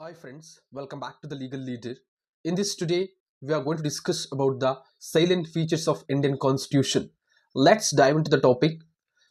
Hi friends, welcome back to the Legal Leader. In this today, we are going to discuss about the salient features of Indian Constitution. Let's dive into the topic.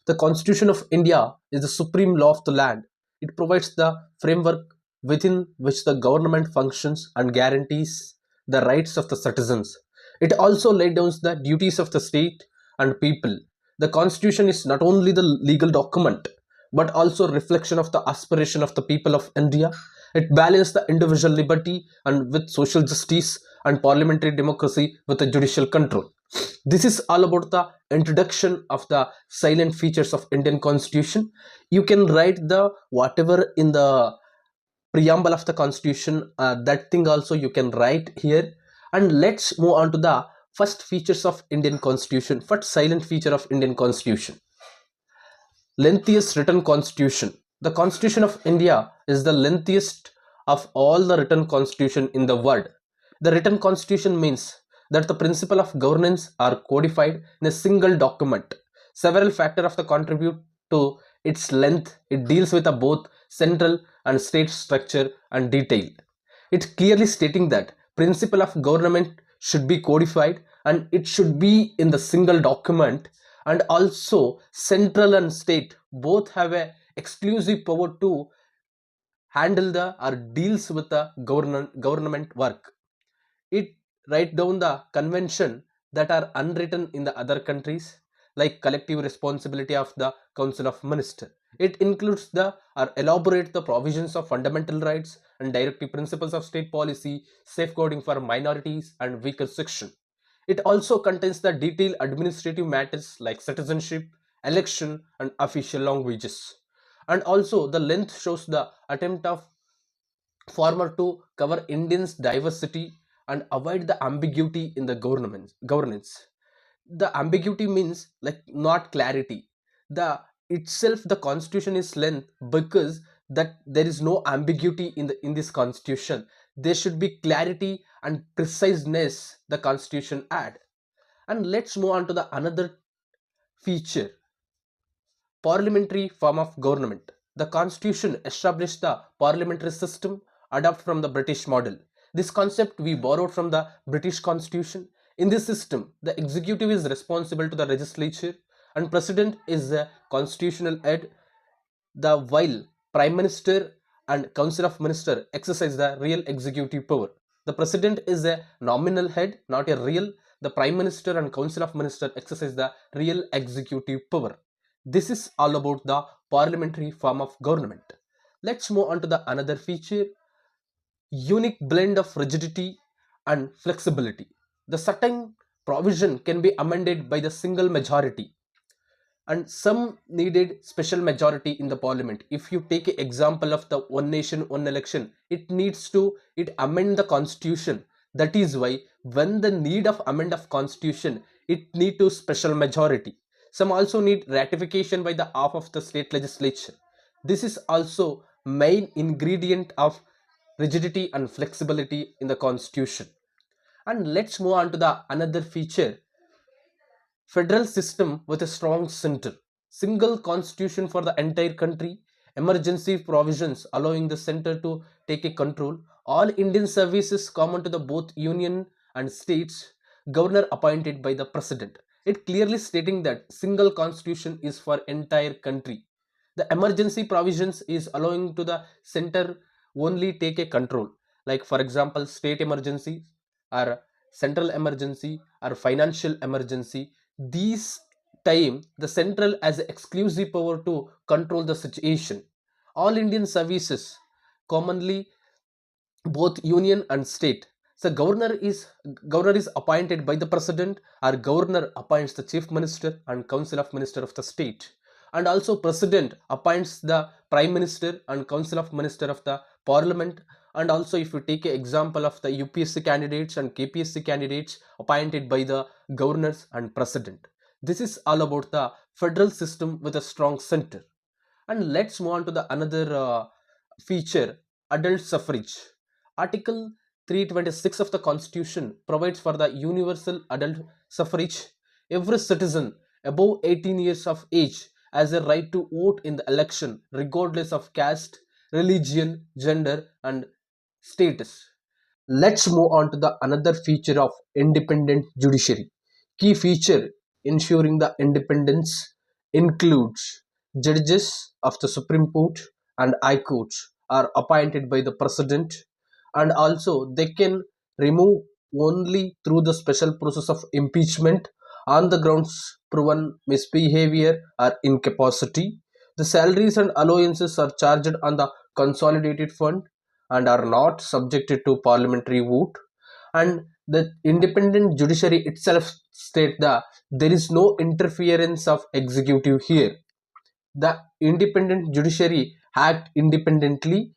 The Constitution of India is the supreme law of the land. It provides the framework within which the government functions and guarantees the rights of the citizens. It also laid down the duties of the state and people. The Constitution is not only the legal document but also a reflection of the aspiration of the people of India. It balances the individual liberty and with social justice and parliamentary democracy with the judicial control. This is all about the introduction of the silent features of Indian Constitution. You can write the whatever in the preamble of the Constitution, that thing also you can write here. And let's move on to the first features of Indian Constitution. First silent feature of Indian Constitution: lengthiest written constitution. The Constitution of India is the lengthiest of all the written constitution in the world. The written constitution means that the principle of governance are codified in a single document. Several factors of the contribute to its length. It deals with both central and state structure and detail. It clearly stating that principle of government should be codified and it should be in the single document, and also central and state both have a exclusive power to handle the or deals with the government work. It write down the convention that are unwritten in the other countries, like collective responsibility of the council of minister. It includes the or elaborate the provisions of fundamental rights and directive principles of state policy, safeguarding for minorities and weaker section. It also contains the detailed administrative matters like citizenship, election, and official languages. And also, the length shows the attempt of farmer to cover Indians' diversity and avoid the ambiguity in the governance. The ambiguity means like not clarity. The itself the constitution is length because that there is no ambiguity in this constitution. There should be clarity and preciseness the constitution add. And let's move on to the another feature: parliamentary form of government. The constitution established the parliamentary system adopted from the British model. This concept we borrowed from the British constitution. In this system, the executive is responsible to the legislature and president is the constitutional head, the while prime minister and council of minister exercise the real executive power. The president is a nominal head, not a real. The prime minister and council of minister exercise the real executive power. This is all about the parliamentary form of government. Let's move on to the another feature: unique blend of rigidity and flexibility. The certain provision can be amended by the single majority, and some needed special majority in the parliament. If you take an example of the one nation one election, it needs to it amend the constitution. That is why when the need of amend of constitution, it need to special majority. Some also need ratification by the half of the state legislature. This is also main ingredient of rigidity and flexibility in the constitution. And let's move on to the another feature: federal system with a strong center, single constitution for the entire country, emergency provisions allowing the center to take a control, all Indian services common to the both union and states, governor appointed by the president. It clearly stating that single constitution is for entire country. The emergency provisions is allowing to the center only take a control, like for example state emergency or central emergency or financial emergency. These time the central has exclusive power to control the situation. All Indian services commonly both union and state. So governor is appointed by the president, or governor appoints the chief minister and council of minister of the state. And also president appoints the prime minister and council of minister of the parliament. And also if you take an example of the UPSC candidates and KPSC candidates appointed by the governors and president. This is all about the federal system with a strong center. And let's move on to the another feature: adult suffrage. Article 326 of the Constitution provides for the universal adult suffrage. Every citizen above 18 years of age has a right to vote in the election regardless of caste, religion, gender, and status. Let's move on to the another feature of independent judiciary. Key feature ensuring the independence includes judges of the Supreme Court and High Courts are appointed by the President, and also they can remove only through the special process of impeachment on the grounds proven misbehavior or incapacity. The salaries and allowances are charged on the consolidated fund and are not subjected to parliamentary vote. And the independent judiciary itself state that there is no interference of executive here. The independent judiciary act independently.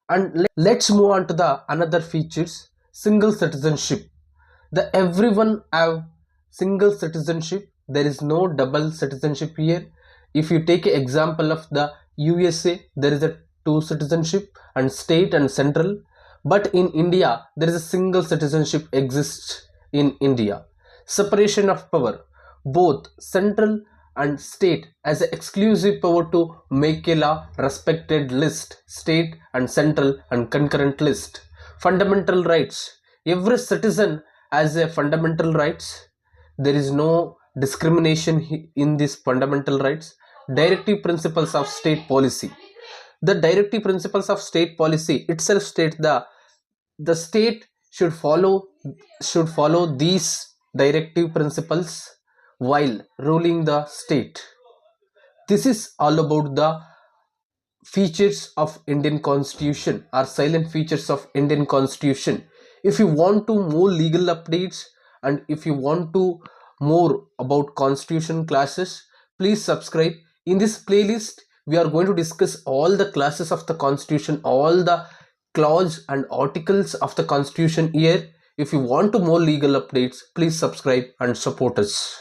And let's move on to the another features, single citizenship. The everyone have single citizenship, there is no double citizenship here. If you take an example of the USA, there is a two citizenship and state and central, but in India there is a single citizenship exists. In India, separation of power, both central and state has an exclusive power to make a law, respected list state and central and concurrent list. Fundamental rights, every citizen has a fundamental rights, there is no discrimination in these fundamental rights. Directive principles of state policy, the directive principles of state policy itself states the state should follow these directive principles while ruling the state. This is all about the features of Indian Constitution or silent features of Indian Constitution. If you want to more legal updates and if you want to more about Constitution classes, please subscribe. In this playlist, we are going to discuss all the classes of the Constitution, all the clause and articles of the Constitution here. If you want to more legal updates, please subscribe and support us.